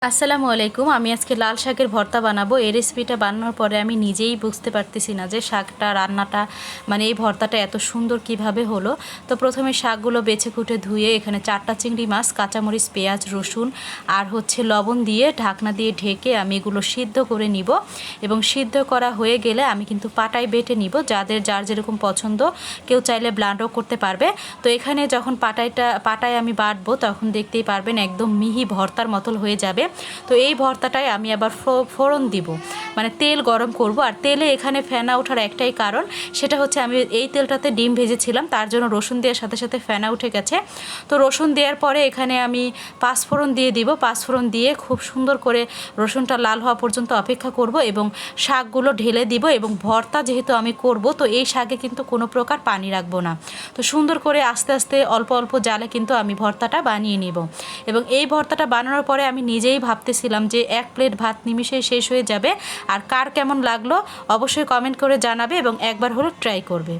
আসসালামু আলাইকুম। আমি আজকে লাল শাকের ভর্তা বানাবো। এই রেসিপিটা বানানোর পরে আমি নিজেই বুঝতে পারতেছি না যে শাকটা রান্নাটা মানে এই ভর্তাটা এত সুন্দর কিভাবে হলো। তো প্রথমে শাকগুলো বেছে কুটে ধুয়ে এখানে 4টা চিংড়ি মাছ, কাঁচামরিচ, পেঁয়াজ, রসুন আর লবণ দিয়ে ঢাকনা দিয়ে ঢেকে আমি এগুলো সিদ্ধ করে নিব। এবং সিদ্ধ করা হয়ে গেলে আমি কিন্তু পাটায় বেটে নিব, যার যেরকম পছন্দ। কেউ চাইলে ব্লান্ডও করতে পারবে। তো এখানে যখন পাটায় আমি বাটবো তখন দেখতেই পারবেন একদম মিহি ভর্তার মতন হয়ে যাবে। তো এই ভর্তাটায় আমি আবার ফোড়ন দিব, মানে তেল গরম করব। আর তেলে এখানে ফেনা ওঠার একটাই কারণ, সেটা হচ্ছে আমি এই তেলটাতে ডিম ভেজেছিলাম, তার জন্য রসুন দেওয়ার সাথে সাথে ফেনা উঠে গেছে। তো রসুন দেওয়ার পরে এখানে আমি পাঁচফোড়ন দিয়ে দিব। পাঁচফোড়ন দিয়ে খুব সুন্দর করে রসুনটা লাল হওয়া পর্যন্ত অপেক্ষা করব এবং শাকগুলো ঢেলে দিব। এবং ভর্তা যেহেতু আমি করব, তো এই শাকে কিন্তু কোনো প্রকার পানি রাখবো না। তো সুন্দর করে আস্তে আস্তে অল্প অল্প জালে কিন্তু আমি ভর্তাটা বানিয়ে নিব। এবং এই ভর্তাটা বানানোর পরে আমি নিজেই ভাবতেছিলাম যে 1 প্লেট ভাত নিমিশেই শেষ হয়ে যাবে। আর কার কেমন লাগলো অবশ্যই কমেন্ট করে জানাবে এবং একবার হলো ট্রাই করবে।